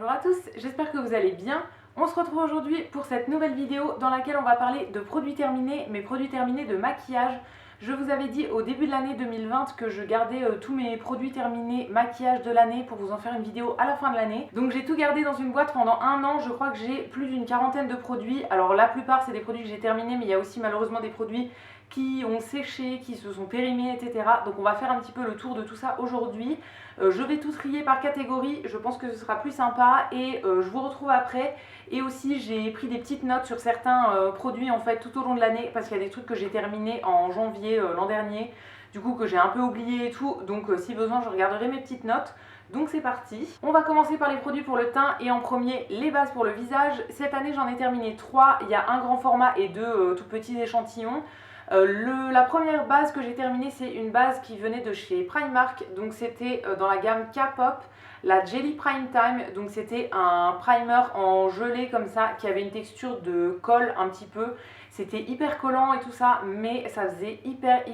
Bonjour à tous, j'espère que vous allez bien. On se retrouve aujourd'hui pour cette nouvelle vidéo dans laquelle on va parler de produits terminés, mes produits terminés de maquillage. Je vous avais dit au début de l'année 2020 que je gardais tous mes produits terminés maquillage de l'année pour vous en faire une vidéo à la fin de l'année. Donc j'ai tout gardé dans une boîte pendant un an, je crois que j'ai plus d'une quarantaine de produits. Alors la plupart c'est des produits que j'ai terminés, mais il y a aussi malheureusement des produits qui ont séché, qui se sont périmés, etc. Donc on va faire un petit peu le tour de tout ça aujourd'hui. Je vais tout trier par catégorie, je pense que ce sera plus sympa et je vous retrouve après. Et aussi j'ai pris des petites notes sur certains produits en fait tout au long de l'année parce qu'il y a des trucs que j'ai terminés en janvier l'an dernier, du coup que j'ai un peu oublié et tout, donc si besoin je regarderai mes petites notes. Donc c'est parti. On va commencer par les produits pour le teint et en premier les bases pour le visage. Cette année j'en ai terminé 3, il y a un grand format et 2 tout petits échantillons. La première base que j'ai terminée, c'est une base qui venait de chez Primark, donc c'était dans la gamme K-Pop, la Jelly Prime Time, donc c'était un primer en gelée comme ça, qui avait une texture de colle un petit peu, c'était hyper collant et tout ça, mais ça faisait hyper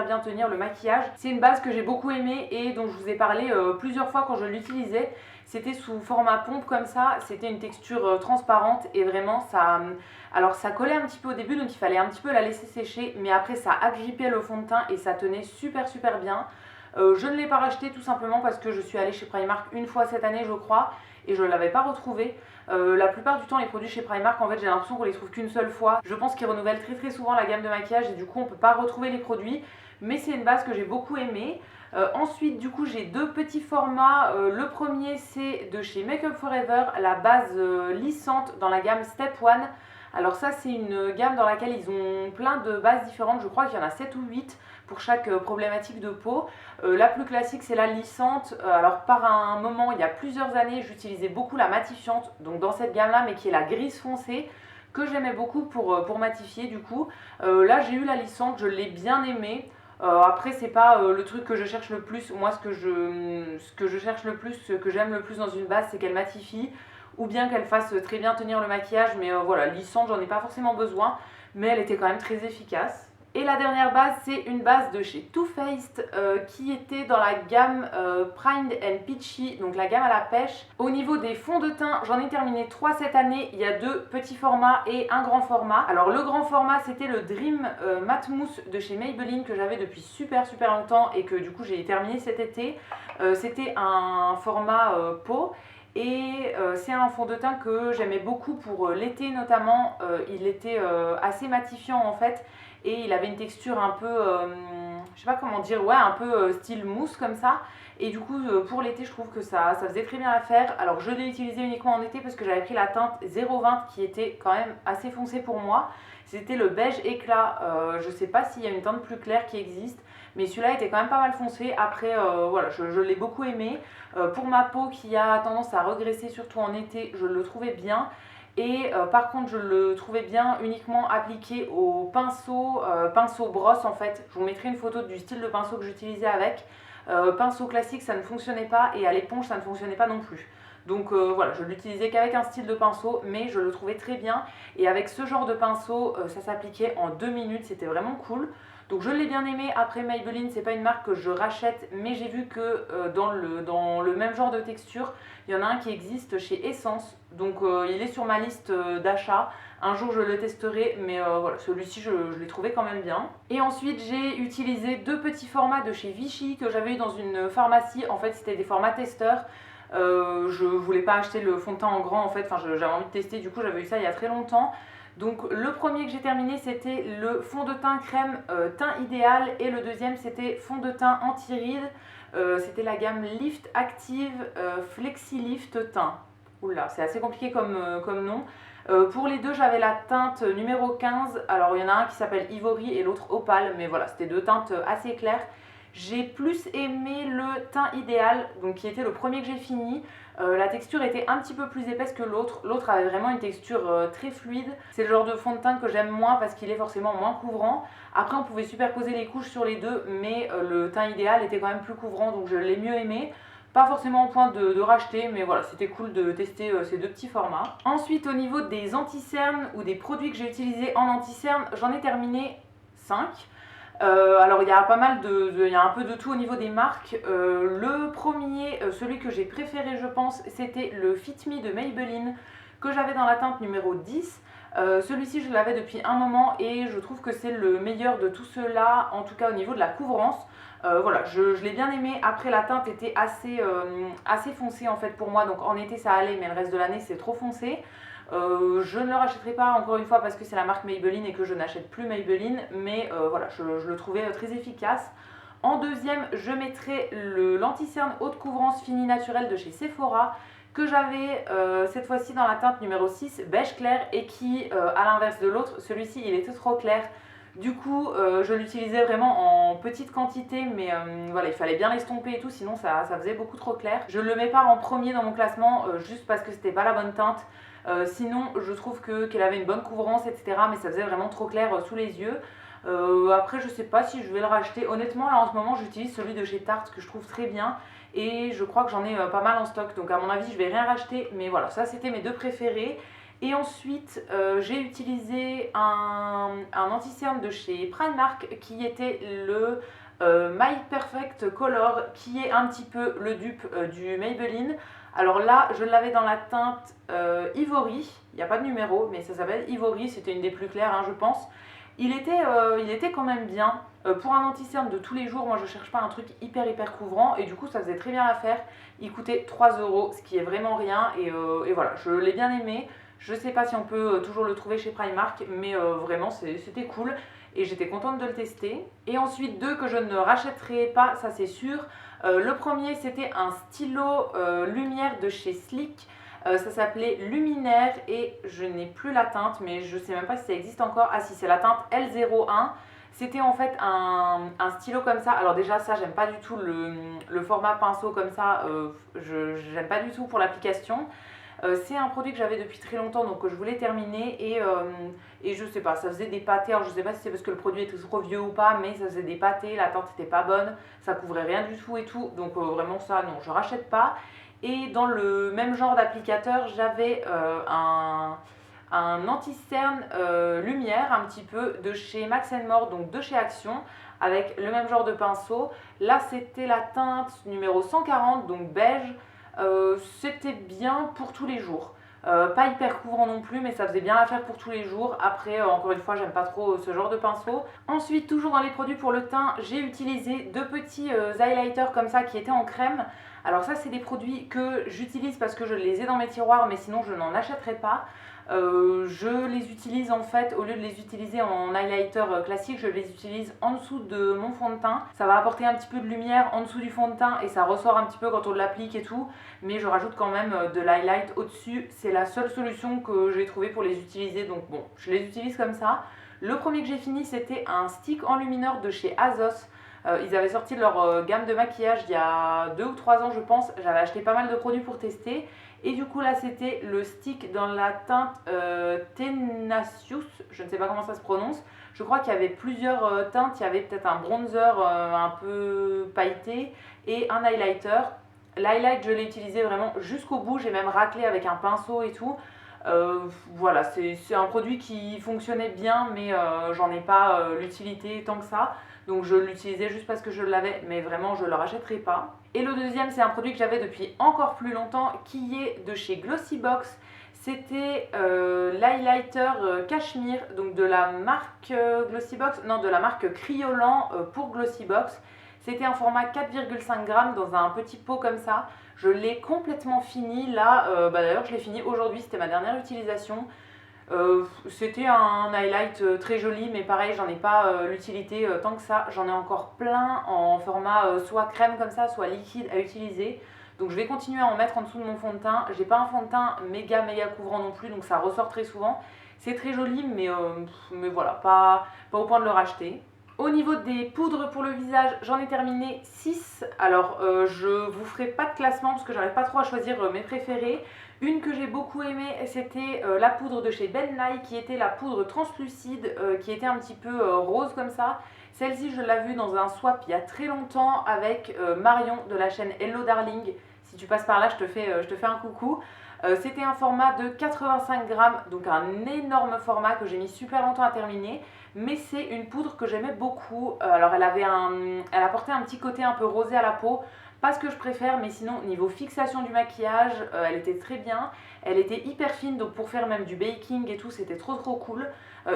bien tenir le maquillage. C'est une base que j'ai beaucoup aimée et dont je vous ai parlé plusieurs fois quand je l'utilisais. C'était sous format pompe comme ça, c'était une texture transparente et vraiment ça... Alors ça collait un petit peu au début donc il fallait un petit peu la laisser sécher, mais après ça agrippait le fond de teint et ça tenait super bien. Je ne l'ai pas racheté tout simplement parce que je suis allée chez Primark une fois cette année je crois et je ne l'avais pas retrouvé. La plupart du temps les produits chez Primark en fait j'ai l'impression qu'on les trouve qu'une seule fois. Je pense qu'ils renouvellent très souvent la gamme de maquillage et du coup on ne peut pas retrouver les produits, mais c'est une base que j'ai beaucoup aimée. Ensuite du coup j'ai deux petits formats, le premier c'est de chez Make Up For Ever, la base lissante dans la gamme Step 1. Alors ça c'est une gamme dans laquelle ils ont plein de bases différentes, je crois qu'il y en a 7 ou 8 pour chaque problématique de peau. La plus classique c'est la lissante, alors par un moment il y a plusieurs années j'utilisais beaucoup la matifiante, donc dans cette gamme là mais qui est la grise foncée, que j'aimais beaucoup pour matifier du coup. Là j'ai eu la lissante, je l'ai bien aimée. Après c'est pas le truc que je cherche le plus, moi ce que je cherche le plus, ce que j'aime le plus dans une base c'est qu'elle matifie ou bien qu'elle fasse très bien tenir le maquillage, mais voilà, lissante j'en ai pas forcément besoin, mais elle était quand même très efficace. Et la dernière base c'est une base de chez Too Faced qui était dans la gamme Primed and Peachy, donc la gamme à la pêche. Au niveau des fonds de teint j'en ai terminé 3 cette année, il y a 2 petits formats et un grand format. Alors le grand format c'était le Dream Matte Mousse de chez Maybelline que j'avais depuis super longtemps et que du coup j'ai terminé cet été. C'était un format peau. Et c'est un fond de teint que j'aimais beaucoup pour l'été notamment, il était assez matifiant en fait et il avait une texture un peu, je sais pas comment dire, ouais un peu style mousse comme ça. Et du coup pour l'été je trouve que ça faisait très bien l'affaire. Alors je l'ai utilisé uniquement en été parce que j'avais pris la teinte 020 qui était quand même assez foncée pour moi. C'était le beige éclat, je sais pas s'il y a une teinte plus claire qui existe, mais celui-là était quand même pas mal foncé. Après voilà, je l'ai beaucoup aimé. Pour ma peau qui a tendance à regresser surtout en été, je le trouvais bien. Et par contre je le trouvais bien uniquement appliqué au pinceau, pinceau brosse en fait. Je vous mettrai une photo du style de pinceau que j'utilisais avec. Pinceau classique ça ne fonctionnait pas et à l'éponge ça ne fonctionnait pas non plus. Donc voilà, je l'utilisais qu'avec un style de pinceau, mais je le trouvais très bien. Et avec ce genre de pinceau, ça s'appliquait en 2 minutes, c'était vraiment cool. Donc je l'ai bien aimé. Après Maybelline, c'est pas une marque que je rachète, mais j'ai vu que dans le même genre de texture, il y en a un qui existe chez Essence. Donc il est sur ma liste d'achat. Un jour je le testerai, mais voilà, celui-ci je l'ai trouvé quand même bien. Et ensuite j'ai utilisé 2 petits formats de chez Vichy que j'avais eu dans une pharmacie. En fait c'était des formats testeurs. Je voulais pas acheter le fond de teint en grand en fait, enfin j'avais envie de tester, du coup j'avais eu ça il y a très longtemps. Donc le premier que j'ai terminé c'était le fond de teint crème teint idéal et le deuxième c'était fond de teint anti-rides, c'était la gamme Lift Active Flexi Lift Teint. Oula, c'est assez compliqué comme nom. Pour les deux j'avais la teinte numéro 15, alors il y en a un qui s'appelle Ivory et l'autre Opale, mais voilà c'était 2 teintes assez claires. J'ai plus aimé le teint idéal, donc qui était le premier que j'ai fini. La texture était un petit peu plus épaisse que l'autre. L'autre avait vraiment une texture très fluide. C'est le genre de fond de teint que j'aime moins parce qu'il est forcément moins couvrant. Après on pouvait superposer les couches sur les deux, mais le teint idéal était quand même plus couvrant, donc je l'ai mieux aimé. Pas forcément au point de racheter, mais voilà, c'était cool de tester ces 2 petits formats. Ensuite, au niveau des anti-cernes ou des produits que j'ai utilisés en anti-cernes, j'en ai terminé 5. Alors il y a pas mal il y a un peu de tout au niveau des marques. Le premier, celui que j'ai préféré je pense, c'était le Fit Me de Maybelline que j'avais dans la teinte numéro 10. Celui-ci je l'avais depuis un moment et je trouve que c'est le meilleur de tout ceux-là, en tout cas au niveau de la couvrance. Voilà, je l'ai bien aimé. Après la teinte était assez foncée en fait pour moi, donc en été ça allait mais le reste de l'année c'est trop foncé. Je ne le rachèterai pas encore une fois parce que c'est la marque Maybelline et que je n'achète plus Maybelline, mais voilà, je le trouvais très efficace. En deuxième, je mettrai l'anti-cerne haute couvrance fini naturelle de chez Sephora que j'avais cette fois-ci dans la teinte numéro 6, beige clair, et qui, à l'inverse de l'autre, celui-ci il était trop clair. Du coup, je l'utilisais vraiment en petite quantité, mais voilà, il fallait bien l'estomper et tout, sinon ça faisait beaucoup trop clair. Je ne le mets pas en premier dans mon classement, juste parce que c'était pas la bonne teinte. Sinon, je trouve qu'elle avait une bonne couvrance, etc. Mais ça faisait vraiment trop clair sous les yeux. Après, je sais pas si je vais le racheter. Honnêtement, là en ce moment, j'utilise celui de chez Tarte que je trouve très bien. Et je crois que j'en ai pas mal en stock. Donc, à mon avis, je vais rien racheter. Mais voilà, ça c'était mes deux préférés. Et ensuite, j'ai utilisé un anti-cerne de chez Primark qui était le My Perfect Color, qui est un petit peu le dupe du Maybelline. Alors là, je l'avais dans la teinte Ivory, il n'y a pas de numéro, mais ça s'appelle Ivory, c'était une des plus claires, hein, je pense. Il était quand même bien. Pour un anti-cerne de tous les jours, moi je cherche pas un truc hyper couvrant, et du coup ça faisait très bien l'affaire. Il coûtait 3 €, ce qui est vraiment rien, et voilà, je l'ai bien aimé. Je sais pas si on peut toujours le trouver chez Primark, mais vraiment c'était cool, et j'étais contente de le tester. Et ensuite, deux que je ne rachèterai pas, ça c'est sûr. Le premier, c'était un stylo lumière de chez Sleek. Ça s'appelait Luminaire et je n'ai plus la teinte, mais je sais même pas si ça existe encore. Ah si, c'est la teinte L01. C'était en fait un stylo comme ça. Alors déjà, ça, j'aime pas du tout le format pinceau comme ça. J'aime pas du tout pour l'application. C'est un produit que j'avais depuis très longtemps, donc que je voulais terminer, et je sais pas, ça faisait des pâtés. Alors je sais pas si c'est parce que le produit était trop vieux ou pas, mais ça faisait des pâtés, la teinte était pas bonne, ça couvrait rien du tout et tout, donc vraiment ça non, je rachète pas. Et dans le même genre d'applicateur, j'avais un anti-cerne lumière un petit peu de chez Max More, donc de chez Action, avec le même genre de pinceau. Là c'était la teinte numéro 140, donc beige. C'était bien pour tous les jours. Pas hyper couvrant non plus, mais ça faisait bien l'affaire pour tous les jours. Après, encore une fois, j'aime pas trop ce genre de pinceau. Ensuite, toujours dans les produits pour le teint, j'ai utilisé deux petits highlighters comme ça qui étaient en crème. Alors ça, c'est des produits que j'utilise parce que je les ai dans mes tiroirs, mais sinon je n'en achèterai pas. Je les utilise en fait, au lieu de les utiliser en highlighter classique, je les utilise en dessous de mon fond de teint. Ça va apporter un petit peu de lumière en dessous du fond de teint et ça ressort un petit peu quand on l'applique et tout. Mais je rajoute quand même de l'highlight au-dessus. C'est la seule solution que j'ai trouvée pour les utiliser. Donc bon, je les utilise comme ça. Le premier que j'ai fini, c'était un stick enlumineur de chez Azos. Ils avaient sorti leur gamme de maquillage il y a 2 ou 3 ans je pense. J'avais acheté pas mal de produits pour tester. Et du coup là c'était le stick dans la teinte Tenacious, je ne sais pas comment ça se prononce. Je crois qu'il y avait plusieurs teintes, il y avait peut-être un bronzer un peu pailleté et un highlighter. L'highlight je l'ai utilisé vraiment jusqu'au bout, j'ai même raclé avec un pinceau et tout. Voilà, c'est un produit qui fonctionnait bien, mais j'en ai pas l'utilité tant que ça. Donc je l'utilisais juste parce que je l'avais, mais vraiment je ne le rachèterai pas. Et le deuxième, c'est un produit que j'avais depuis encore plus longtemps, qui est de chez Glossybox. C'était l'highlighter Cachemire, donc de la marque Glossybox, non, de la marque Criolan pour Glossybox. C'était un format 4,5 grammes dans un petit pot comme ça. Je l'ai complètement fini là, d'ailleurs je l'ai fini aujourd'hui, c'était ma dernière utilisation. C'était un highlight très joli, mais pareil, j'en ai pas l'utilité tant que ça. J'en ai encore plein en format soit crème comme ça, soit liquide à utiliser. Donc je vais continuer à en mettre en dessous de mon fond de teint. J'ai pas un fond de teint méga couvrant non plus, donc ça ressort très souvent. C'est très joli, mais voilà, pas au point de le racheter. Au niveau des poudres pour le visage, j'en ai terminé 6. Alors je vous ferai pas de classement parce que j'arrive pas trop à choisir mes préférés. Une que j'ai beaucoup aimée, c'était la poudre de chez Ben Nye, qui était la poudre translucide, qui était un petit peu rose comme ça. Celle-ci, je l'ai vue dans un swap il y a très longtemps avec Marion de la chaîne Hello Darling. Si tu passes par là, je te fais un coucou. C'était un format de 85 grammes, donc un énorme format que j'ai mis super longtemps à terminer. Mais c'est une poudre que j'aimais beaucoup. Alors elle apportait un petit côté un peu rosé à la peau. Pas ce que je préfère, mais sinon niveau fixation du maquillage, elle était très bien. Elle était hyper fine, donc pour faire même du baking et tout, c'était trop cool.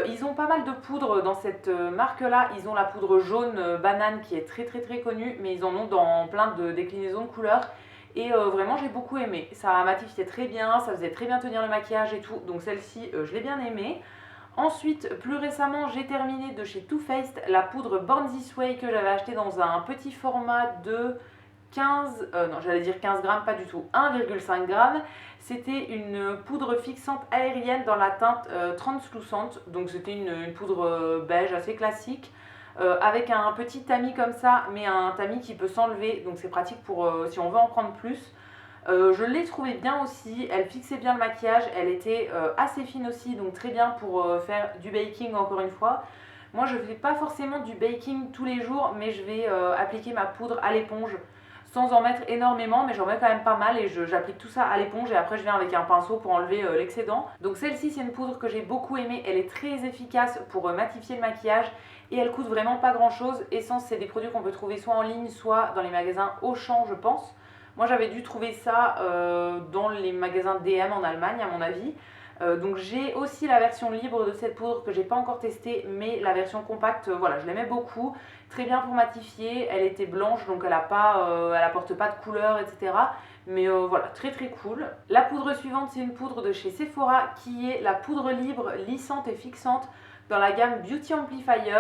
Ils ont pas mal de poudres dans cette marque là. Ils ont la poudre jaune banane qui est très connue, mais ils en ont dans plein de déclinaisons de couleurs. Et vraiment j'ai beaucoup aimé, ça matifiait très bien, ça faisait très bien tenir le maquillage et tout, donc celle-ci je l'ai bien aimée. Ensuite, plus récemment, j'ai terminé de chez Too Faced la poudre Born This Way que j'avais acheté dans un petit format de 15, non j'allais dire 15 grammes, pas du tout, 1,5 grammes. C'était une poudre fixante aérienne dans la teinte translucente, donc c'était une poudre beige assez classique. Avec un petit tamis comme ça, mais un tamis qui peut s'enlever, donc c'est pratique pour si on veut en prendre plus. Je l'ai trouvée bien aussi, elle fixait bien le maquillage, elle était assez fine aussi, donc très bien pour faire du baking encore une fois. Moi je ne fais pas forcément du baking tous les jours, mais je vais appliquer ma poudre à l'éponge sans en mettre énormément, mais j'en mets quand même pas mal et j'applique tout ça à l'éponge et après je viens avec un pinceau pour enlever l'excédent. Donc celle-ci c'est une poudre que j'ai beaucoup aimée, elle est très efficace pour matifier le maquillage et elle coûte vraiment pas grand chose. Essence, c'est des produits qu'on peut trouver soit en ligne, soit dans les magasins Auchan je pense. Moi j'avais dû trouver ça dans les magasins DM en Allemagne à mon avis. Donc j'ai aussi la version libre de cette poudre que j'ai pas encore testée, mais la version compacte, voilà, je l'aimais beaucoup. Très bien pour matifier, elle était blanche donc elle apporte pas de couleur, etc. Mais voilà, très cool. La poudre suivante, c'est une poudre de chez Sephora qui est la poudre libre, lissante et fixante dans la gamme Beauty Amplifier.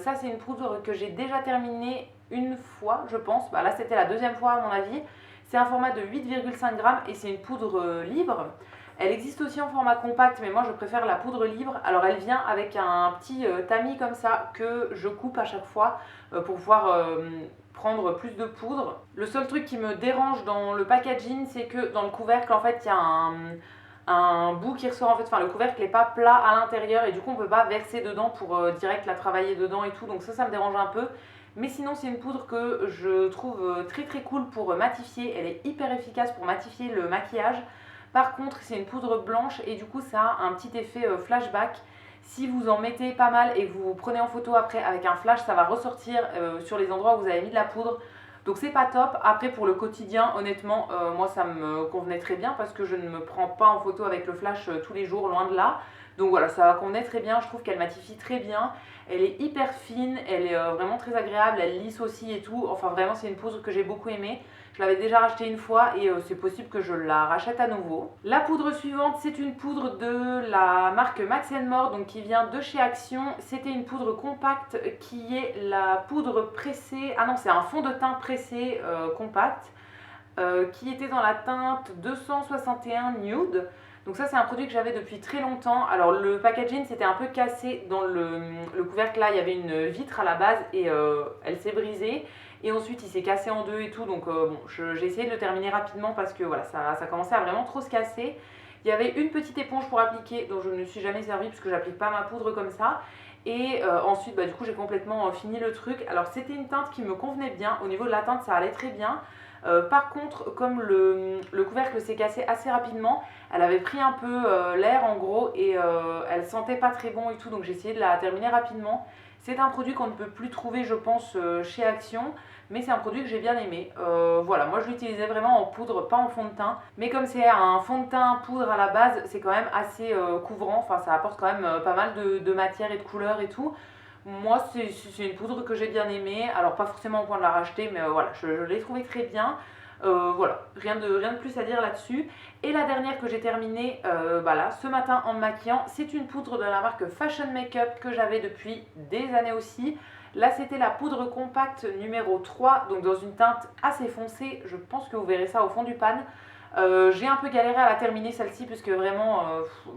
Ça c'est une poudre que j'ai déjà terminée une fois je pense, là c'était la deuxième fois à mon avis. C'est un format de 8,5 grammes et c'est une poudre libre. Elle existe aussi en format compact, mais moi je préfère la poudre libre. Alors elle vient avec un petit tamis comme ça que je coupe à chaque fois pour pouvoir prendre plus de poudre. Le seul truc qui me dérange dans le packaging, c'est que dans le couvercle en fait il y a un bout qui ressort en fait, enfin le couvercle n'est pas plat à l'intérieur et du coup on peut pas verser dedans pour direct la travailler dedans et tout, donc ça me dérange un peu. Mais sinon c'est une poudre que je trouve très cool pour matifier, elle est hyper efficace pour matifier le maquillage. Par contre c'est une poudre blanche et du coup ça a un petit effet flashback. Si vous en mettez pas mal et que vous vous prenez en photo après avec un flash, ça va ressortir sur les endroits où vous avez mis de la poudre. Donc c'est pas top. Après pour le quotidien, honnêtement, moi ça me convenait très bien parce que je ne me prends pas en photo avec le flash tous les jours, loin de là. Donc voilà, ça convenait très bien, je trouve qu'elle matifie très bien. Elle est hyper fine, elle est vraiment très agréable, elle lisse aussi et tout. Enfin vraiment c'est une poudre que j'ai beaucoup aimée. Je l'avais déjà rachetée une fois et c'est possible que je la rachète à nouveau. La poudre suivante, c'est une poudre de la marque Max More, donc qui vient de chez Action. C'était une poudre compacte qui est la poudre pressée, ah non c'est un fond de teint pressé compact qui était dans la teinte 261 Nude. Donc ça c'est un produit que j'avais depuis très longtemps. Alors le packaging c'était un peu cassé dans le couvercle là, il y avait une vitre à la base et elle s'est brisée. Et ensuite il s'est cassé en deux et tout, donc bon, j'ai essayé de le terminer rapidement parce que voilà, ça commençait à vraiment trop se casser. Il y avait une petite éponge pour appliquer dont je ne me suis jamais servie puisque j'applique pas ma poudre comme ça. Et ensuite du coup j'ai complètement fini le truc. Alors c'était une teinte qui me convenait bien, au niveau de la teinte ça allait très bien. Par contre, comme le couvercle s'est cassé assez rapidement, elle avait pris un peu l'air en gros et elle sentait pas très bon et tout, donc j'ai essayé de la terminer rapidement. C'est un produit qu'on ne peut plus trouver je pense chez Action, mais c'est un produit que j'ai bien aimé. Voilà, moi je l'utilisais vraiment en poudre, pas en fond de teint, mais comme c'est un fond de teint poudre à la base, c'est quand même assez couvrant, enfin ça apporte quand même pas mal de matière et de couleur et tout. Moi c'est une poudre que j'ai bien aimée, alors pas forcément au point de la racheter, mais voilà, je l'ai trouvée très bien. Voilà, rien de plus à dire là-dessus. Et la dernière que j'ai terminée là, ce matin en me maquillant, c'est une poudre de la marque Fashion Makeup que j'avais depuis des années aussi. Là c'était la poudre compacte numéro 3, donc dans une teinte assez foncée, je pense que vous verrez ça au fond du pan. J'ai un peu galéré à la terminer celle-ci puisque vraiment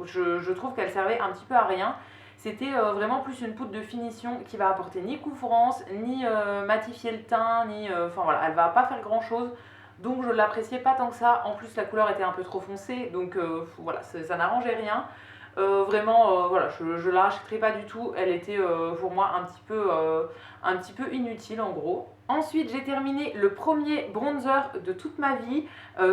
je trouve qu'elle servait un petit peu à rien. C'était vraiment plus une poudre de finition qui va apporter ni couvrance, ni matifier le teint, ni... Enfin voilà, elle va pas faire grand chose. Donc je l'appréciais pas tant que ça. En plus la couleur était un peu trop foncée, donc voilà, ça n'arrangeait rien. Vraiment, voilà, je la rachèterai pas du tout. Elle était pour moi un petit peu inutile en gros. Ensuite, j'ai terminé le premier bronzer de toute ma vie.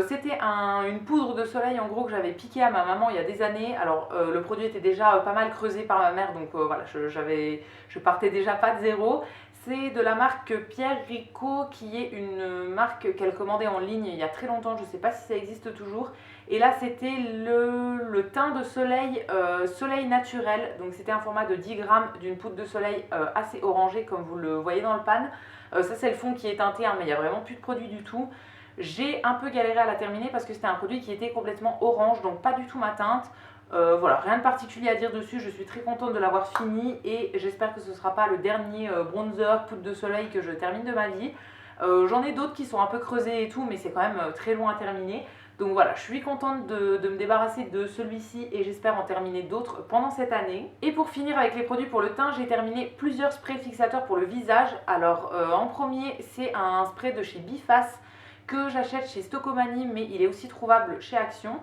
C'était une poudre de soleil en gros que j'avais piqué à ma maman il y a des années. Alors le produit était déjà pas mal creusé par ma mère, donc voilà, je partais déjà pas de zéro. C'est de la marque Pierre Rico, qui est une marque qu'elle commandait en ligne il y a très longtemps, je ne sais pas si ça existe toujours. Et là c'était le teint de soleil, soleil naturel, donc c'était un format de 10 grammes d'une poudre de soleil assez orangée comme vous le voyez dans le pan. Ça c'est le fond qui est teinté, hein, mais il n'y a vraiment plus de produit du tout. J'ai un peu galéré à la terminer parce que c'était un produit qui était complètement orange, donc pas du tout ma teinte. Voilà, rien de particulier à dire dessus, je suis très contente de l'avoir fini et j'espère que ce ne sera pas le dernier bronzer poudre de soleil que je termine de ma vie. J'en ai d'autres qui sont un peu creusés et tout, mais c'est quand même très long à terminer. Donc voilà, je suis contente de me débarrasser de celui-ci et j'espère en terminer d'autres pendant cette année. Et pour finir avec les produits pour le teint, j'ai terminé plusieurs sprays fixateurs pour le visage. Alors en premier, c'est un spray de chez Biface que j'achète chez Stocomanie, mais il est aussi trouvable chez Action.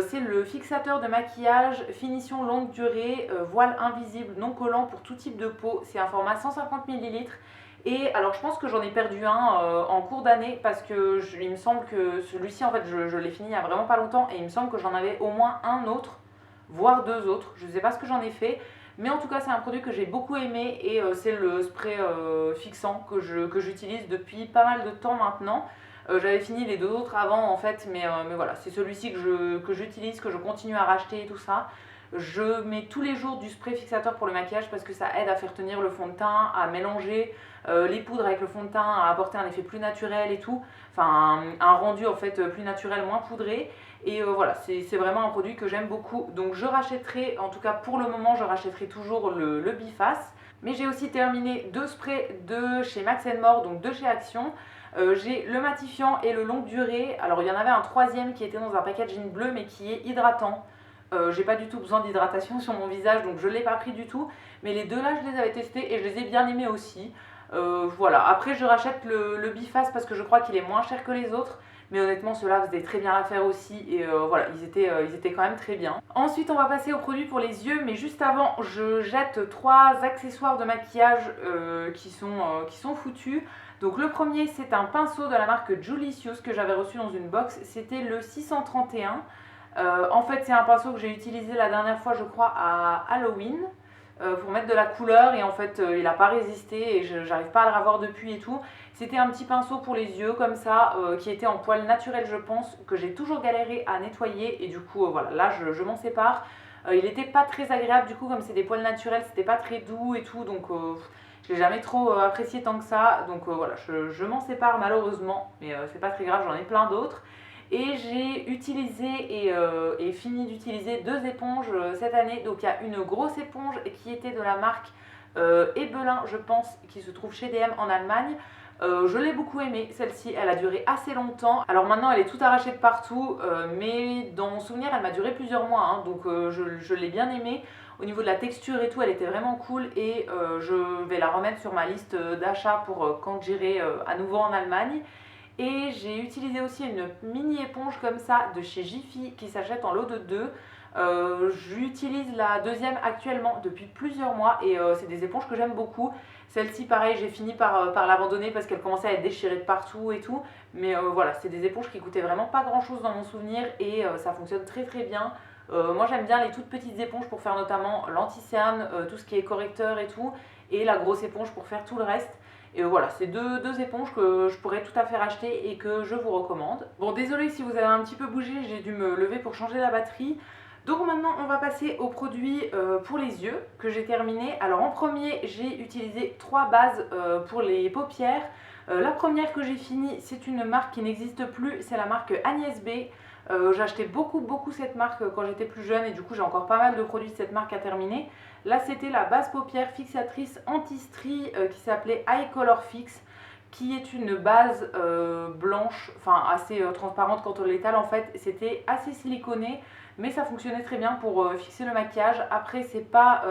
C'est le fixateur de maquillage, finition longue durée, voile invisible, non collant pour tout type de peau. C'est un format 150 ml. Et alors je pense que j'en ai perdu un en cours d'année parce que il me semble que celui-ci en fait je l'ai fini il y a vraiment pas longtemps et il me semble que j'en avais au moins un autre, voire deux autres. Je ne sais pas ce que j'en ai fait. Mais en tout cas c'est un produit que j'ai beaucoup aimé et c'est le spray fixant que j'utilise depuis pas mal de temps maintenant. J'avais fini les deux autres avant en fait, mais voilà, c'est celui-ci que j'utilise, que je continue à racheter et tout ça. Je mets tous les jours du spray fixateur pour le maquillage parce que ça aide à faire tenir le fond de teint, à mélanger les poudres avec le fond de teint, à apporter un effet plus naturel et tout. Enfin, un rendu en fait plus naturel, moins poudré. Et voilà, c'est vraiment un produit que j'aime beaucoup. Donc je rachèterai, en tout cas pour le moment, je rachèterai toujours le Biface. Mais j'ai aussi terminé deux sprays de chez Max More, donc de chez Action. J'ai le matifiant et le longue durée. Alors il y en avait un troisième qui était dans un packaging bleu mais qui est hydratant. J'ai pas du tout besoin d'hydratation sur mon visage, donc je l'ai pas pris du tout. Mais les deux là je les avais testés et je les ai bien aimés aussi. Voilà, après je rachète le Biface parce que je crois qu'il est moins cher que les autres. Mais honnêtement ceux-là faisaient très bien l'affaire aussi et voilà, ils étaient quand même très bien. Ensuite on va passer aux produits pour les yeux, mais juste avant je jette trois accessoires de maquillage qui sont foutus. Donc le premier c'est un pinceau de la marque Julicious que j'avais reçu dans une box, c'était le 631. En fait c'est un pinceau que j'ai utilisé la dernière fois je crois à Halloween pour mettre de la couleur et en fait il n'a pas résisté et j'arrive pas à le revoir depuis et tout. C'était un petit pinceau pour les yeux comme ça qui était en poil naturel je pense, que j'ai toujours galéré à nettoyer et du coup voilà, là je m'en sépare. Il n'était pas très agréable du coup comme c'est des poils naturels, c'était pas très doux et tout donc je l'ai jamais trop apprécié tant que ça. Donc voilà, je m'en sépare malheureusement, mais c'est pas très grave, j'en ai plein d'autres. Et j'ai utilisé et fini d'utiliser deux éponges cette année. Donc il y a une grosse éponge qui était de la marque Ebelin, je pense, qui se trouve chez DM en Allemagne. Je l'ai beaucoup aimée, celle-ci, elle a duré assez longtemps. Alors maintenant elle est toute arrachée de partout, mais dans mon souvenir elle m'a duré plusieurs mois, hein, donc je l'ai bien aimée. Au niveau de la texture et tout, elle était vraiment cool et je vais la remettre sur ma liste d'achat pour quand j'irai à nouveau en Allemagne. Et j'ai utilisé aussi une mini éponge comme ça de chez Jiffy qui s'achète en lot de 2. J'utilise la deuxième actuellement depuis plusieurs mois et c'est des éponges que j'aime beaucoup. Celle-ci pareil, j'ai fini par l'abandonner parce qu'elle commençait à être déchirée de partout et tout. Mais voilà, c'est des éponges qui coûtaient vraiment pas grand chose dans mon souvenir et ça fonctionne très très bien. Moi j'aime bien les toutes petites éponges pour faire notamment l'anti-cerne, tout ce qui est correcteur et tout. Et la grosse éponge pour faire tout le reste. Et voilà, c'est deux éponges que je pourrais tout à fait racheter et que je vous recommande. Bon, désolé si vous avez un petit peu bougé, j'ai dû me lever pour changer la batterie. Donc maintenant, on va passer aux produits pour les yeux que j'ai terminé. Alors en premier, j'ai utilisé trois bases pour les paupières. La première que j'ai finie, c'est une marque qui n'existe plus, c'est la marque Agnès B. J'achetais beaucoup cette marque quand j'étais plus jeune et du coup j'ai encore pas mal de produits de cette marque à terminer. Là c'était la base paupière fixatrice anti-strie qui s'appelait Eye Color Fix, qui est une base blanche, enfin assez transparente quand on l'étale en fait. C'était assez siliconé mais ça fonctionnait très bien pour fixer le maquillage. Après c'est pas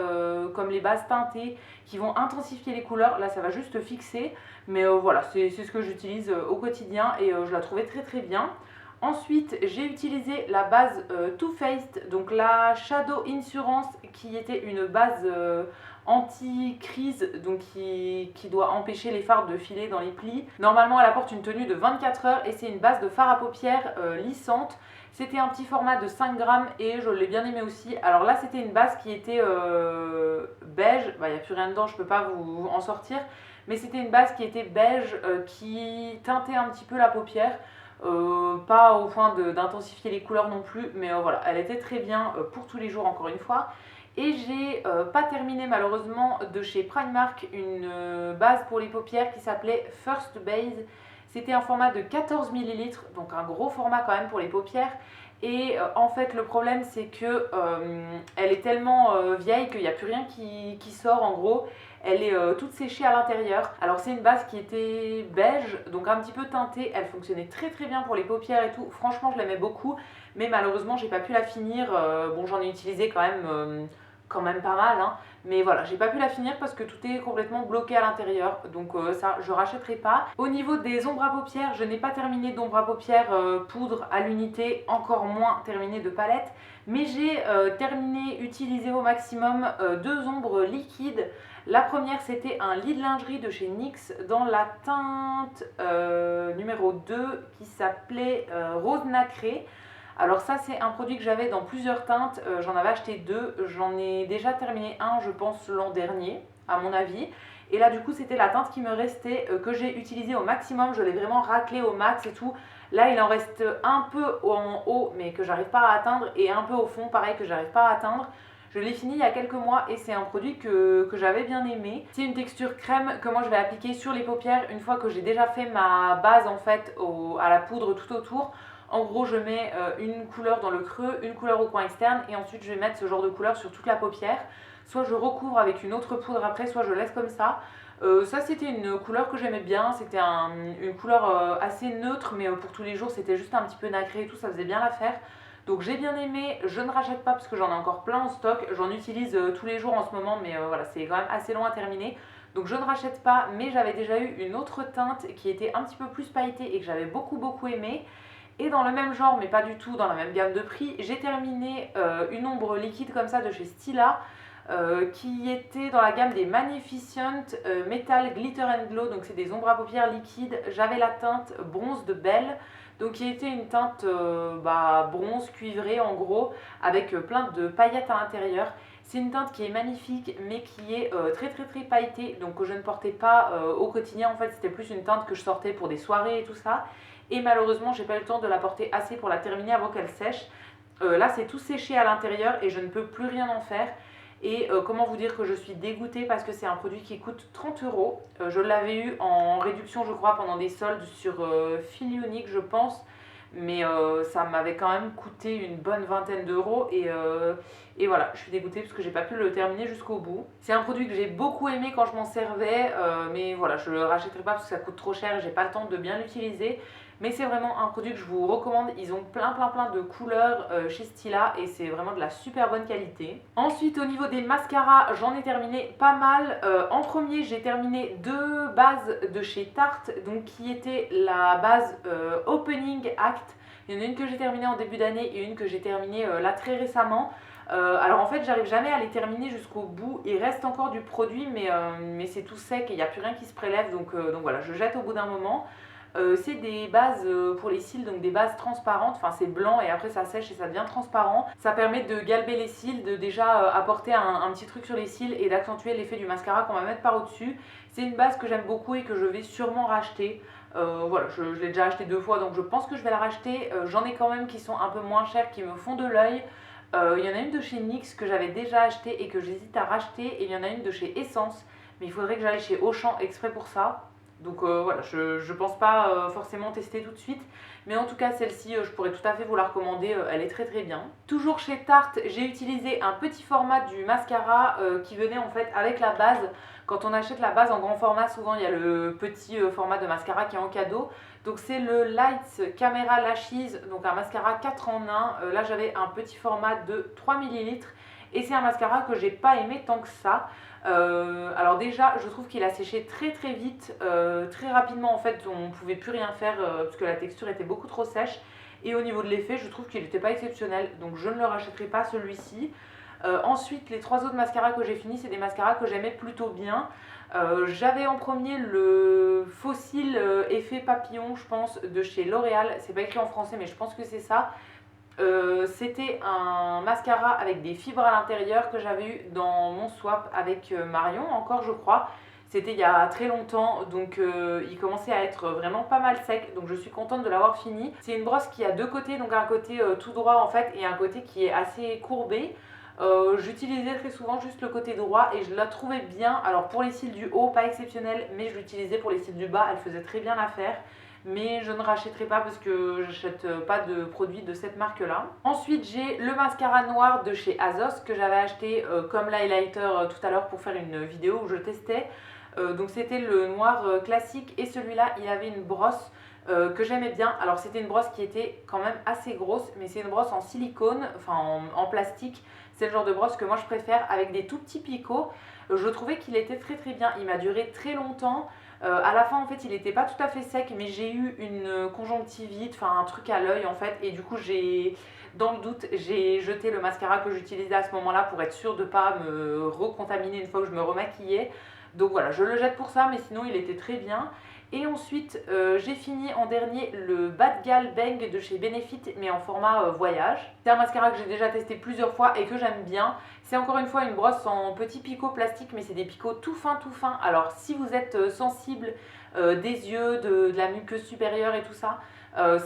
comme les bases teintées qui vont intensifier les couleurs, là ça va juste fixer. Mais voilà, c'est ce que j'utilise au quotidien et je la trouvais très très bien. Ensuite, j'ai utilisé la base Too Faced, donc la Shadow Insurance, qui était une base anti-crise, donc qui doit empêcher les fards de filer dans les plis. Normalement, elle apporte une tenue de 24 heures et c'est une base de fard à paupières lissante. C'était un petit format de 5 grammes et je l'ai bien aimé aussi. Alors là, c'était une base qui était beige. Il n'y a plus rien dedans, je ne peux pas vous en sortir. Mais c'était une base qui était beige, qui teintait un petit peu la paupière. Pas au point d'intensifier les couleurs non plus, mais voilà, elle était très bien pour tous les jours encore une fois. Et j'ai pas terminé malheureusement de chez Primark une base pour les paupières qui s'appelait First Base. C'était un format de 14 ml, donc un gros format quand même pour les paupières. Et en fait le problème c'est que elle est tellement vieille qu'il n'y a plus rien qui sort en gros. Elle est toute séchée à l'intérieur. Alors c'est une base qui était beige, donc un petit peu teintée. Elle fonctionnait très très bien pour les paupières et tout. Franchement je l'aimais beaucoup, mais malheureusement j'ai pas pu la finir. Bon j'en ai utilisé quand même pas mal, hein. Mais voilà, j'ai pas pu la finir parce que tout est complètement bloqué à l'intérieur, donc ça je rachèterai pas. Au niveau des ombres à paupières, je n'ai pas terminé d'ombre à paupières poudre à l'unité, encore moins terminé de palette, mais j'ai utilisé au maximum deux ombres liquides. La première c'était un lit de lingerie de chez NYX dans la teinte numéro 2 qui s'appelait Rose Nacré. Alors ça c'est un produit que j'avais dans plusieurs teintes, j'en avais acheté deux, j'en ai déjà terminé un je pense l'an dernier à mon avis. Et là du coup c'était la teinte qui me restait, que j'ai utilisée au maximum, je l'ai vraiment raclé au max et tout. Là il en reste un peu en haut mais que j'arrive pas à atteindre et un peu au fond pareil que j'arrive pas à atteindre. Je l'ai fini il y a quelques mois et c'est un produit que j'avais bien aimé. C'est une texture crème que moi je vais appliquer sur les paupières une fois que j'ai déjà fait ma base en fait à la poudre tout autour. En gros, je mets une couleur dans le creux, une couleur au coin externe et ensuite je vais mettre ce genre de couleur sur toute la paupière. Soit je recouvre avec une autre poudre après, soit je laisse comme ça. Ça c'était une couleur que j'aimais bien, c'était une couleur assez neutre mais pour tous les jours c'était juste un petit peu nacré et tout, ça faisait bien l'affaire. Donc j'ai bien aimé, je ne rachète pas parce que j'en ai encore plein en stock, j'en utilise tous les jours en ce moment mais voilà c'est quand même assez long à terminer. Donc je ne rachète pas, mais j'avais déjà eu une autre teinte qui était un petit peu plus pailletée et que j'avais beaucoup aimé. Et dans le même genre, mais pas du tout dans la même gamme de prix, j'ai terminé une ombre liquide comme ça de chez Stila qui était dans la gamme des Magnificent Metal Glitter and Glow. Donc c'est des ombres à paupières liquides. J'avais la teinte bronze de Belle, donc qui était une teinte bronze cuivré en gros, avec plein de paillettes à l'intérieur. C'est une teinte qui est magnifique mais qui est très pailletée, donc que je ne portais pas au quotidien. En fait c'était plus une teinte que je sortais pour des soirées et tout ça. Et malheureusement j'ai pas eu le temps de la porter assez pour la terminer avant qu'elle sèche. Là c'est tout séché à l'intérieur et je ne peux plus rien en faire. Et comment vous dire que je suis dégoûtée parce que c'est un produit qui coûte 30 euros. Je l'avais eu en réduction je crois pendant des soldes sur Fil Unique je pense. Mais ça m'avait quand même coûté une bonne vingtaine d'euros et voilà, je suis dégoûtée parce que j'ai pas pu le terminer jusqu'au bout. C'est un produit que j'ai beaucoup aimé quand je m'en servais, mais voilà, je le rachèterai pas parce que ça coûte trop cher et j'ai pas le temps de bien l'utiliser. Mais c'est vraiment un produit que je vous recommande, ils ont plein de couleurs chez Stila et c'est vraiment de la super bonne qualité. Ensuite au niveau des mascaras, j'en ai terminé pas mal. En premier j'ai terminé deux bases de chez Tarte, donc qui était la base Opening Act. Il y en a une que j'ai terminée en début d'année et une que j'ai terminée là très récemment. Alors en fait j'arrive jamais à les terminer jusqu'au bout, il reste encore du produit mais c'est tout sec et il n'y a plus rien qui se prélève donc voilà, je jette au bout d'un moment. C'est des bases pour les cils, donc des bases transparentes, enfin c'est blanc et après ça sèche et ça devient transparent. Ça permet de galber les cils, de déjà apporter un petit truc sur les cils et d'accentuer l'effet du mascara qu'on va mettre par au-dessus. C'est une base que j'aime beaucoup et que je vais sûrement racheter. Voilà, je l'ai déjà acheté deux fois donc je pense que je vais la racheter. J'en ai quand même qui sont un peu moins chères, qui me font de l'œil. Il y en a une de chez NYX que j'avais déjà acheté et que j'hésite à racheter, et il y en a une de chez Essence, mais il faudrait que j'aille chez Auchan exprès pour ça. Donc voilà, je pense pas forcément tester tout de suite, mais en tout cas celle-ci je pourrais tout à fait vous la recommander, elle est très bien. Toujours chez Tarte, j'ai utilisé un petit format du mascara qui venait en fait avec la base. Quand on achète la base en grand format, souvent il y a le petit format de mascara qui est en cadeau. Donc c'est le Lights Camera Lashes, donc un mascara 4 en 1. Là j'avais un petit format de 3 ml et c'est un mascara que j'ai pas aimé tant que ça. Alors déjà je trouve qu'il a séché très vite, très rapidement en fait, on ne pouvait plus rien faire parce que la texture était beaucoup trop sèche. et au niveau de l'effet je trouve qu'il n'était pas exceptionnel, donc je ne le rachèterai pas celui-ci. Ensuite les 3 autres mascaras que j'ai fini, c'est des mascaras que j'aimais plutôt bien. J'avais en premier le Fossil effet papillon, je pense, de chez L'Oréal. C'est pas écrit en français mais je pense que c'est ça. C'était un mascara avec des fibres à l'intérieur que j'avais eu dans mon swap avec Marion encore je crois. C'était il y a très longtemps, donc il commençait à être vraiment pas mal sec, donc je suis contente de l'avoir fini. C'est une brosse qui a 2 côtés, donc un côté tout droit en fait et un côté qui est assez courbé. J'utilisais très souvent juste le côté droit et je la trouvais bien. Alors pour les cils du haut, pas exceptionnel, mais je l'utilisais pour les cils du bas, elle faisait très bien l'affaire. Mais je ne rachèterai pas parce que j'achète pas de produits de cette marque là. Ensuite j'ai le mascara noir de chez Azos que j'avais acheté comme l'highlighter tout à l'heure pour faire une vidéo où je testais. Donc c'était le noir classique et celui-là il avait une brosse que j'aimais bien. Alors c'était une brosse qui était quand même assez grosse, mais c'est une brosse en silicone, enfin en plastique. C'est le genre de brosse que moi je préfère avec des tout petits picots. Je trouvais qu'il était très très bien, il m'a duré très longtemps. À la fin en fait il n'était pas tout à fait sec, mais j'ai eu une conjonctivite, enfin un truc à l'œil en fait, et du coup dans le doute j'ai jeté le mascara que j'utilisais à ce moment là pour être sûre de ne pas me recontaminer une fois que je me remaquillais. Donc voilà, je le jette pour ça, mais sinon il était très bien. Et ensuite j'ai fini en dernier le Bad Gal Bang de chez Benefit, mais en format voyage. C'est un mascara que j'ai déjà testé plusieurs fois et que j'aime bien. C'est encore une fois une brosse en petits picots plastiques, mais c'est des picots tout fins tout fins. Alors si vous êtes sensible des yeux, de la muqueuse supérieure et tout ça,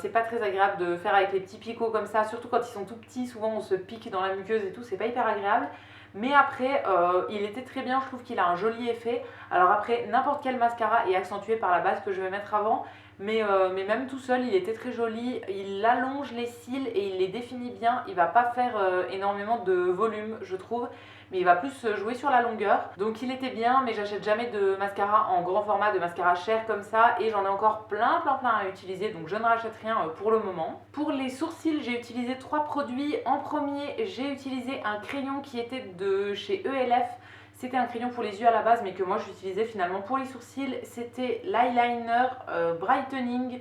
c'est pas très agréable de faire avec les petits picots comme ça, surtout quand ils sont tout petits. Souvent on se pique dans la muqueuse et tout, c'est pas hyper agréable. Mais après il était très bien, je trouve qu'il a un joli effet. Alors après n'importe quel mascara est accentué par la base que je vais mettre avant, mais même tout seul il était très joli. Il allonge les cils et il les définit bien. Il va pas faire énormément de volume je trouve, mais il va plus jouer sur la longueur. Donc il était bien, mais j'achète jamais de mascara en grand format, de mascara cher comme ça, et j'en ai encore plein à utiliser, donc je ne rachète rien pour le moment. Pour les sourcils j'ai utilisé 3 produits. En premier j'ai utilisé un crayon qui était de chez ELF. C'était un crayon pour les yeux à la base, mais que moi j'utilisais finalement pour les sourcils. C'était l'eyeliner brightening.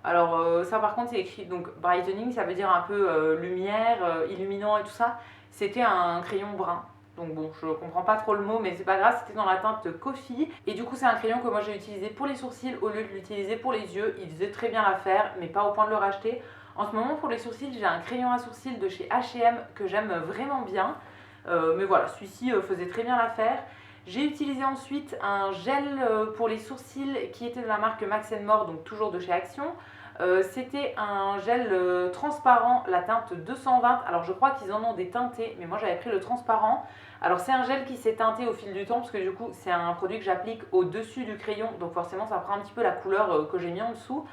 Alors ça par contre c'est écrit, donc brightening ça veut dire un peu lumière, illuminant et tout ça. C'était un crayon brun. Donc bon, je comprends pas trop le mot, mais c'est pas grave, c'était dans la teinte Coffee. Et du coup c'est un crayon que moi j'ai utilisé pour les sourcils au lieu de l'utiliser pour les yeux. Il faisait très bien l'affaire, mais pas au point de le racheter. En ce moment pour les sourcils j'ai un crayon à sourcils de chez H&M que j'aime vraiment bien. Mais voilà, celui-ci faisait très bien l'affaire. J'ai utilisé ensuite un gel pour les sourcils qui était de la marque Max More, donc toujours de chez Action. C'était un gel transparent, la teinte 220. Alors je crois qu'ils en ont des teintés, mais moi j'avais pris le transparent. Alors c'est un gel qui s'est teinté au fil du temps, parce que du coup c'est un produit que j'applique au dessus du crayon, donc forcément ça prend un petit peu la couleur que j'ai mis en dessous.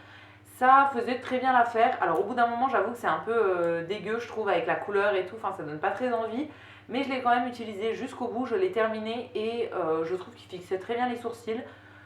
Ça faisait très bien l'affaire. Alors au bout d'un moment j'avoue que c'est un peu dégueu je trouve avec la couleur et tout, enfin ça donne pas très envie. Mais je l'ai quand même utilisé jusqu'au bout, je l'ai terminé et je trouve qu'il fixait très bien les sourcils.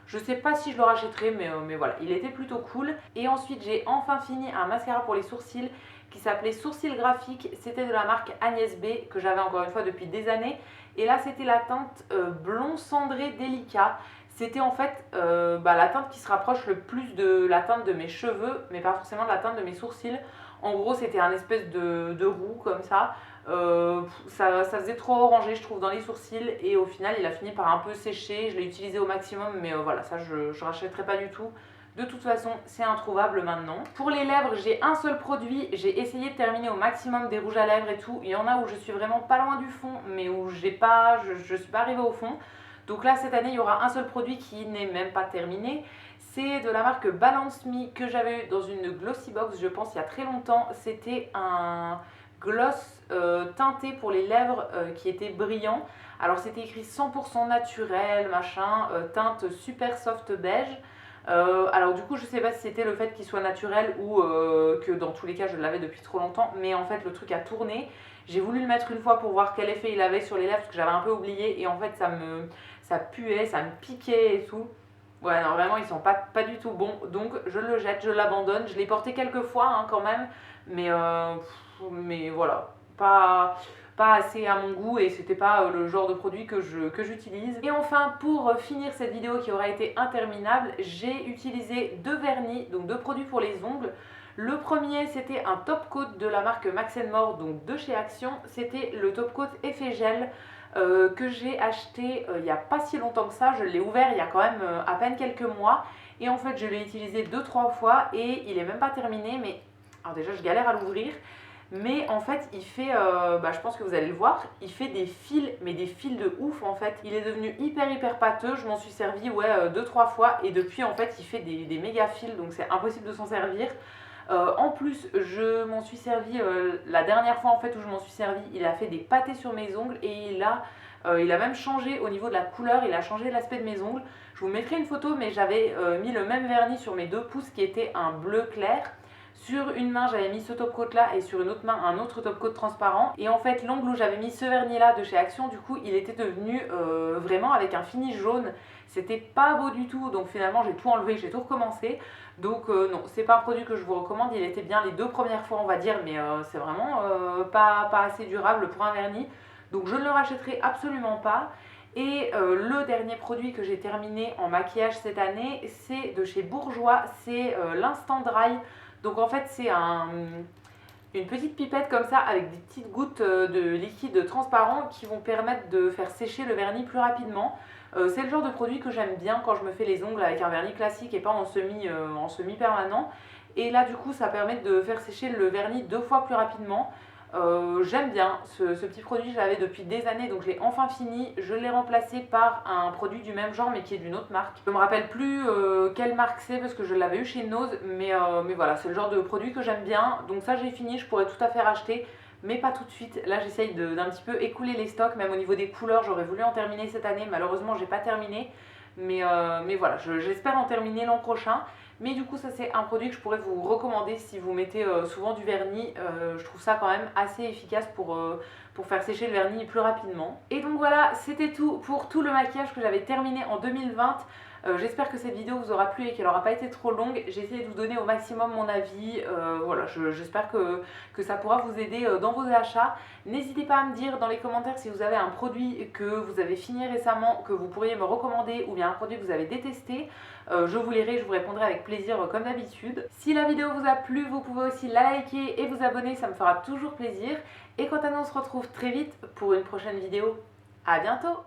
Je sais pas si je le rachèterai, mais voilà, il était plutôt cool. Et ensuite j'ai enfin fini un mascara pour les sourcils qui s'appelait Sourcils Graphique. C'était de la marque Agnès B, que j'avais encore une fois depuis des années. Et là c'était la teinte blond cendré délicat. C'était en fait la teinte qui se rapproche le plus de la teinte de mes cheveux, mais pas forcément de la teinte de mes sourcils. En gros c'était un espèce de roux comme ça. Ça faisait trop orangé je trouve dans les sourcils, et au final il a fini par un peu sécher. Je l'ai utilisé au maximum, mais voilà, ça je rachèterai pas du tout. De toute façon c'est introuvable maintenant. Pour les lèvres j'ai un seul produit. J'ai essayé de terminer au maximum des rouges à lèvres et tout. Il y en a où je suis vraiment pas loin du fond, mais où je suis pas arrivée au fond. Donc là cette année il y aura un seul produit qui n'est même pas terminé. C'est de la marque Balance Me que j'avais eu dans une Glossy Box je pense il y a très longtemps. C'était un gloss teinté pour les lèvres qui était brillant. Alors c'était écrit 100% naturel machin, teinte super soft beige. Alors du coup je sais pas si c'était le fait qu'il soit naturel ou que dans tous les cas je l'avais depuis trop longtemps, mais en fait le truc a tourné. J'ai voulu le mettre une fois pour voir quel effet il avait sur les lèvres parce que j'avais un peu oublié, et en fait ça puait, ça me piquait et tout. Ouais non vraiment ils sont pas du tout bons, donc je le jette, je l'abandonne. Je l'ai porté quelques fois hein, quand même, mais voilà, pas assez à mon goût, et c'était pas le genre de produit que j'utilise. Et enfin pour finir cette vidéo qui aura été interminable, j'ai utilisé 2 vernis, donc 2 produits pour les ongles. Le premier, c'était un top coat de la marque Max More, donc de chez Action. C'était le top coat effet gel que j'ai acheté il n'y a pas si longtemps que ça. Je l'ai ouvert il y a quand même à peine quelques mois. Et en fait, je l'ai utilisé 2-3 fois et il est même pas terminé. Mais alors déjà, je galère à l'ouvrir. Mais en fait, il fait, je pense que vous allez le voir, il fait des fils, mais des fils de ouf en fait. Il est devenu hyper pâteux, je m'en suis servi 2-3 fois et depuis en fait il fait des méga fils, donc c'est impossible de s'en servir. En plus, je m'en suis servi la dernière fois en fait où je m'en suis servi, il a fait des pâtés sur mes ongles et il a même changé au niveau de la couleur, il a changé l'aspect de mes ongles. Je vous mettrai une photo, mais j'avais mis le même vernis sur mes 2 pouces qui était un bleu clair. Sur une main, j'avais mis ce top coat là et sur une autre main, un autre top coat transparent. Et en fait, l'ongle où j'avais mis ce vernis là de chez Action, du coup, il était devenu vraiment avec un fini jaune. C'était pas beau du tout, donc finalement, j'ai tout enlevé, j'ai tout recommencé. Donc non, c'est pas un produit que je vous recommande. Il était bien les 2 premières fois, on va dire, mais c'est vraiment pas assez durable pour un vernis. Donc je ne le rachèterai absolument pas. Et le dernier produit que j'ai terminé en maquillage cette année, c'est de chez Bourjois, c'est l'Instant Dry. Donc en fait c'est une petite pipette comme ça avec des petites gouttes de liquide transparent qui vont permettre de faire sécher le vernis plus rapidement. C'est le genre de produit que j'aime bien quand je me fais les ongles avec un vernis classique et pas en semi permanent. Et là du coup ça permet de faire sécher le vernis 2 fois plus rapidement. J'aime bien ce petit produit, je l'avais depuis des années donc je l'ai enfin fini. Je l'ai remplacé par un produit du même genre mais qui est d'une autre marque. Je ne me rappelle plus quelle marque c'est parce que je l'avais eu chez Nose, mais voilà, c'est le genre de produit que j'aime bien. Donc ça j'ai fini, je pourrais tout à fait racheter, mais pas tout de suite. Là j'essaye d'un petit peu écouler les stocks, même au niveau des couleurs j'aurais voulu en terminer cette année, malheureusement j'ai pas terminé. Mais voilà, j'espère en terminer l'an prochain. Mais du coup ça c'est un produit que je pourrais vous recommander si vous mettez souvent du vernis. Je trouve ça quand même assez efficace pour faire sécher le vernis plus rapidement. Et donc voilà, c'était tout pour tout le maquillage que j'avais terminé en 2020. J'espère que cette vidéo vous aura plu et qu'elle n'aura pas été trop longue. J'ai essayé de vous donner au maximum mon avis. Voilà, j'espère que ça pourra vous aider dans vos achats. N'hésitez pas à me dire dans les commentaires si vous avez un produit que vous avez fini récemment, que vous pourriez me recommander, ou bien un produit que vous avez détesté. Je vous lirai, je vous répondrai avec plaisir comme d'habitude. Si la vidéo vous a plu, vous pouvez aussi la liker et vous abonner, ça me fera toujours plaisir. Et quant à nous, on se retrouve très vite pour une prochaine vidéo. À bientôt!